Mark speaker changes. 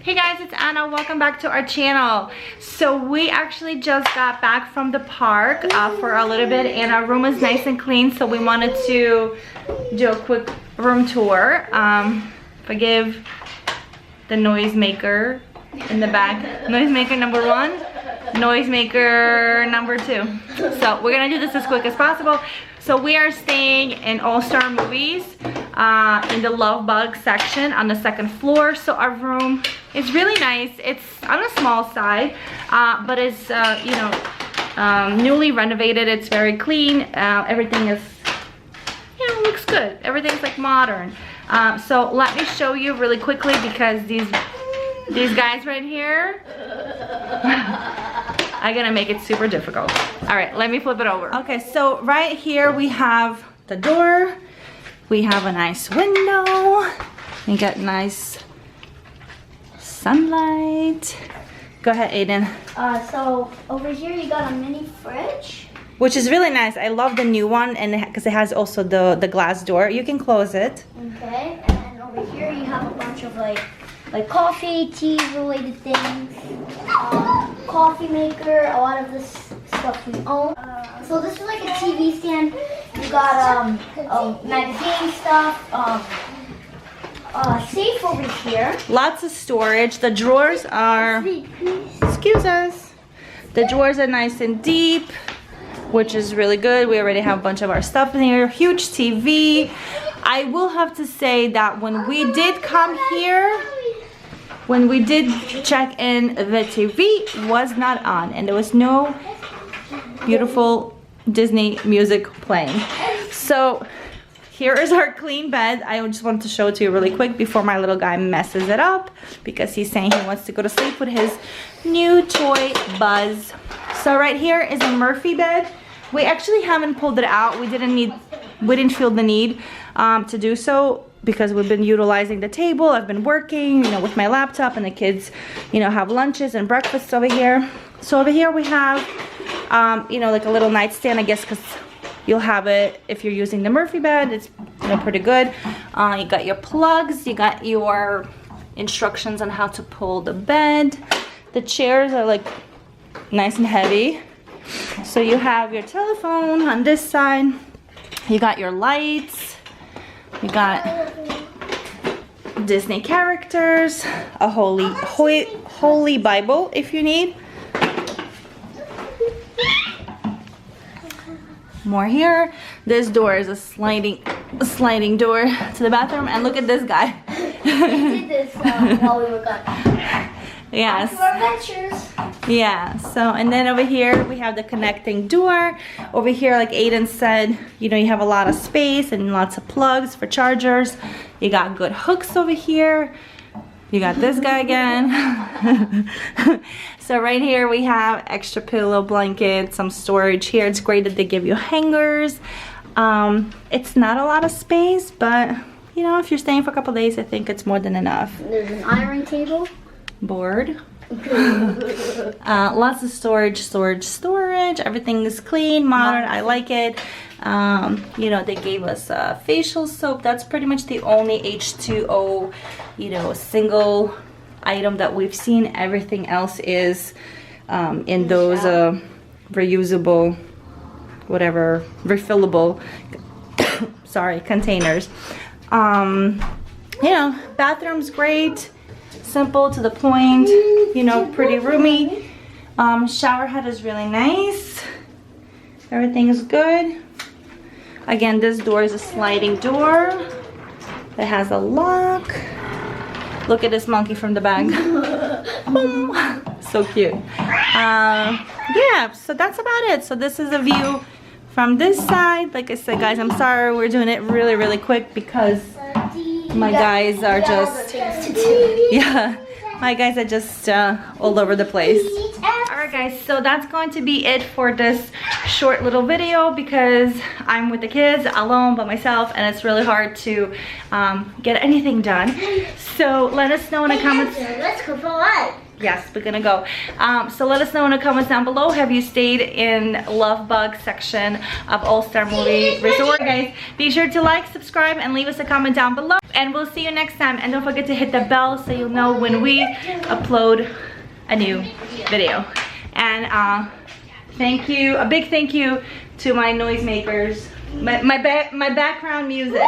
Speaker 1: Hey guys, it's Anna. Welcome back to our channel. So we actually just got back from the park for a little bit, and our room is nice and clean, so we wanted to do a quick room tour. Forgive the noisemaker in the back. Noisemaker number 1, noisemaker number 2. So we're gonna do this as quick as possible. So we are staying in All Star Movies in the Love Bug section on the 2nd floor. So our room is really nice. It's on a small side, but it's newly renovated. It's very clean. Everything is, looks good. Everything's like modern. So let me show you really quickly, because these guys right here are gonna make it super difficult. All right, let me flip it over. Okay, so right here we have the door. We have a nice window. We got nice sunlight. Go ahead, Aiden.
Speaker 2: So over here you got a mini fridge,
Speaker 1: which is really nice. I love the new one, and because it has also the glass door. You can close it.
Speaker 2: Okay, and then over here you have a bunch of like coffee, tea related things, coffee maker, a lot of this stuff we own. So this is like a TV stand. You got magazine stuff, safe over here.
Speaker 1: Lots of storage. The drawers are, excuse us, the drawers are nice and deep, which is really good. We already have a bunch of our stuff in here. Huge TV. I will have to say that when we did come here, when we did check in, the TV was not on, and there was no beautiful Disney music playing. So here is our clean bed. I just wanted to show it to you really quick before my little guy messes it up, because he's saying he wants to go to sleep with his new toy Buzz. So right here is a Murphy bed. We actually haven't pulled it out. We didn't feel the need to do so, because we've been utilizing the table. I've been working, with my laptop, and the kids, have lunches and breakfasts over here. So over here we have, like a little nightstand, I guess, because you'll have it if you're using the Murphy bed. It's, pretty good. You got your plugs, you got your instructions on how to pull the bed. The chairs are like nice and heavy. So you have your telephone on this side. You got your lights. You got Disney characters, a holy Bible if you need. More here. This door is a sliding door to the bathroom, and look at this guy.
Speaker 2: We did this while we were gone.
Speaker 1: Yes.
Speaker 2: Adventures.
Speaker 1: Yeah. So, and then over here we have the connecting door. Over here, like Aiden said, you have a lot of space and lots of plugs for chargers. You got good hooks over here. You got this guy again. So right here we have extra pillow, blanket, some storage here. It's great that they give you hangers. It's not a lot of space, but if you're staying for a couple days, I think it's more than enough.
Speaker 2: There's an iron table.
Speaker 1: Board. Lots of storage. Everything is clean, modern. I like it. They gave us facial soap. That's pretty much the only H2O single item that we've seen. Everything else is in those reusable, whatever, refillable sorry, containers. Bathroom's great, simple, to the point, pretty roomy. Shower head is really nice. Everything is good. Again, this door is a sliding door. It has a lock. Look at this monkey from the back. So cute. Yeah, so that's about it. So this is a view from this side. Like I said, guys, I'm sorry we're doing it really, really quick, because my guys are just, my guys are just all over the place. Alright guys, so that's going to be it for this short little video, because I'm with the kids alone by myself, and it's really hard to get anything done. So let us know in the comments.
Speaker 2: Let's go for a ride.
Speaker 1: Yes, we're gonna go. So let us know in the comments down below. Have you stayed in Love Bug section of All Star Movie Resort? Guys, be sure to like, subscribe, and leave us a comment down below. And we'll see you next time. And don't forget to hit the bell so you'll know when we upload a new video. And thank you, a big thank you to my noisemakers, my background music.